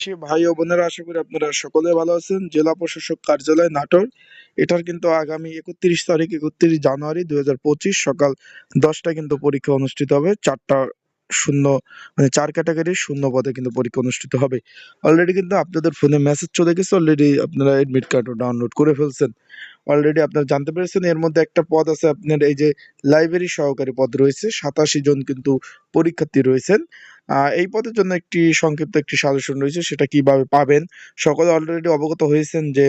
ভাই ও বোনেরা, আশা করি আপনারা সকলে ভালো আছেন। জেলা প্রশাসক কার্যালয় নাটোর, এটার কিন্তু আগামী 31 তারিখ 31 জানুয়ারি 2025 সকাল 10টায় কিন্তু পরীক্ষা অনুষ্ঠিত হবে। চারটা শূন্য মানে 4 ক্যাটাগরির শূন্য পদে কিন্তু পরীক্ষা অনুষ্ঠিত হবে। অলরেডি কিন্তু আপনাদের ফোনে মেসেজ চলে গেছে, অলরেডি আপনারা এডমিট কার্ডও ডাউনলোড করে ফেলছেন। অলরেডি আপনারা জানতে পেরেছেন এর মধ্যে একটা পদ আছে, আপনার এই যে লাইব্রেরি সহকারী পদ রয়েছে, 87 জন কিন্তু পরীক্ষার্থী রয়েছেন। এই পদের জন্য একটি সংক্ষিপ্ত একটি সাজেশন রয়েছে, সেটা কিভাবে পাবেন। সকলে অলরেডি অবগত হয়েছেন যে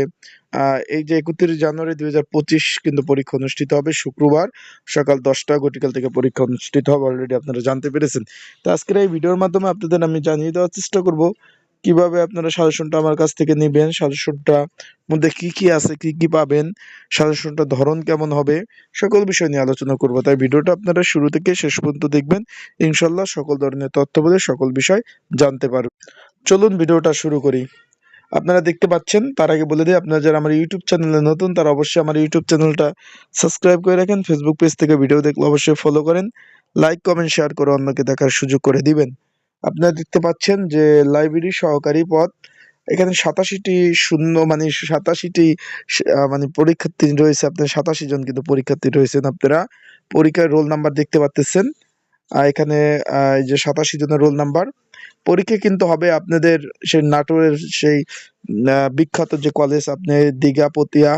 এই যে 31 জানুয়ারি 2025 কিন্তু পরীক্ষা অনুষ্ঠিত হবে শুক্রবার সকাল 10টা ঘটিকাল থেকে পরীক্ষা অনুষ্ঠিত হবে, অলরেডি আপনারা জানতে পেরেছেন। তো আজকের এই ভিডিওর মাধ্যমে আপনাদের আমি জানিয়ে দেওয়ার চেষ্টা করব কিভাবে আপনারা সাজেশনটা আমার কাছ থেকে নেবেন, সাজেশনটা মধ্যে কি কি আছে, কি কি পাবেন, সাজেশনটার ধরন কেমন হবে, সকল বিষয় নিয়ে আলোচনা করব। তাই ভিডিওটা আপনারা শুরু থেকে শেষ পর্যন্ত দেখবেন, ইনশাল্লাহ সকল ধরনের তথ্য বলে সকল বিষয় জানতে পারবেন। চলুন ভিডিওটা শুরু করি। আপনারা দেখতে পাচ্ছেন, তার আগে বলে দিই, আপনারা যারা আমার ইউটিউব চ্যানেলে নতুন তারা অবশ্যই আমার ইউটিউব চ্যানেলটা সাবস্ক্রাইব করে রাখেন। ফেসবুক পেজ থেকে ভিডিও দেখলে অবশ্যই ফলো করেন, লাইক কমেন্ট শেয়ার করে অন্যকে দেখার সুযোগ করে দিবেন। আপনারা দেখতে পাচ্ছেন যে লাইব্রেরি সহকারী পদ, এখানে 87টি শূন্য মানে 87টি মানে পরীক্ষার্থী রয়েছে। আপনার 87 জন কিন্তু পরীক্ষার্থী রয়েছেন। আপনারা পরীক্ষার রোল নাম্বার দেখতে পাচ্ছেন, এখানে এই যে 87 জনের রোল নাম্বার। পরীক্ষা কিন্তু হবে আপনাদের সেই নাটোরের সেই বিখ্যাত যে কলেজ, আপনি দিঘাপতিয়া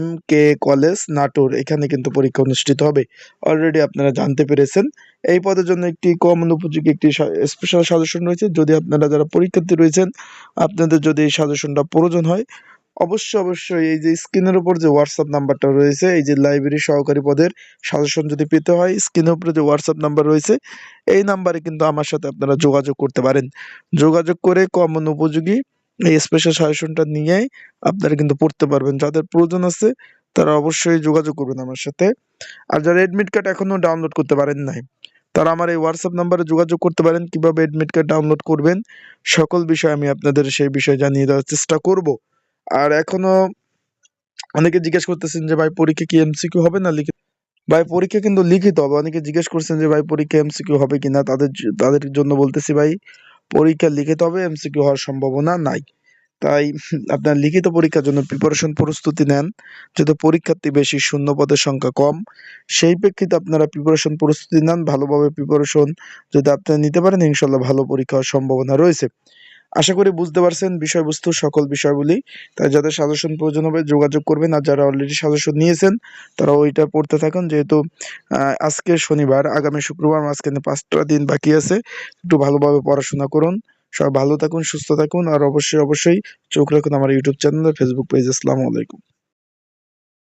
MK কলেজ নাটোর, এখানে কিন্তু পরীক্ষা অনুষ্ঠিত হবে। অলরেডি আপনারা জানতে পেরেছেন। এই পদের জন্য একটি কমন উপযোগী একটি স্পেশাল সাজেশন রয়েছে। যদি আপনারা যারা পরীক্ষার্থী রয়েছেন, আপনাদের যদি এই সাজেশনটা প্রয়োজন হয়, অবশ্যই এই যে স্ক্রিনের উপর যে হোয়াটসঅ্যাপ নাম্বারটা রয়েছে, এই যে লাইব্রেরি সহকারী পদের সাজেশন যদি পেতে হয়, স্ক্রিনের উপরে যে হোয়াটসঅ্যাপ নাম্বার রয়েছে, এই নাম্বারে কিন্তু আমার সাথে আপনারা যোগাযোগ করতে পারেন। যোগাযোগ করে কমন উপযোগী এই স্পেশাল সাজেশনটা নিয়ে আপনারা কিন্তু পড়তে পারবেন। যাদের প্রয়োজন আছে তারা অবশ্যই যোগাযোগ করবেন আমার সাথে। আর যারা এডমিট কার্ড এখনো ডাউনলোড করতে পারেন নাই, তারা আমার এই হোয়াটসঅ্যাপ নাম্বারে যোগাযোগ করতে পারেন। কিভাবে এডমিট কার্ড ডাউনলোড করবেন সকল বিষয় আমি আপনাদের সেই বিষয়ে জানিয়ে দেওয়ার চেষ্টা করব। আর এখনো অনেকে জিজ্ঞেস করতেছেন যে ভাই পরীক্ষা কি MCQ হবে না লিখিত। ভাই পরীক্ষা কিন্তু লিখিত হবে। অনেকে জিজ্ঞেস করছেন যে ভাই পরীক্ষা MCQ হবে কিনা, তাদের জন্য বলতেছি ভাই পরীক্ষা লিখিত হবে, MCQ হওয়ার সম্ভাবনা নাই। তাই আপনার লিখিত পরীক্ষার জন্য প্রিপারেশন প্রস্তুতি নেন। যেহেতু পরীক্ষার্থী বেশি, শূন্য পদের সংখ্যা কম, সেই প্রেক্ষিতে আপনারা প্রিপারেশন প্রস্তুতি নেন। ভালোভাবে প্রিপারেশন যদি আপনারা নিতে পারেন, ইনশাল্লাহ ভালো পরীক্ষা হওয়ার সম্ভাবনা রয়েছে। আশা করি বুঝতে পারছেন বিষয়বস্তু সকল বিষয়গুলি। তাই যাদের সাজেশন প্রয়োজন হবে যোগাযোগ করবেন, আর যারা অলরেডি সাজেশন নিয়েছেন তারা ওইটা পড়তে থাকুন। যেহেতু আজকে শনিবার, আগামী শুক্রবার, মাঝখানে 5টা দিন বাকি আছে। একটু ভালোভাবে পড়াশোনা করুন। সবাই ভালো থাকুন, সুস্থ থাকুন, আর অবশ্যই চোখ রাখুন আমার ইউটিউব চ্যানেল, ফেসবুক পেজ। আসসালামু আলাইকুম।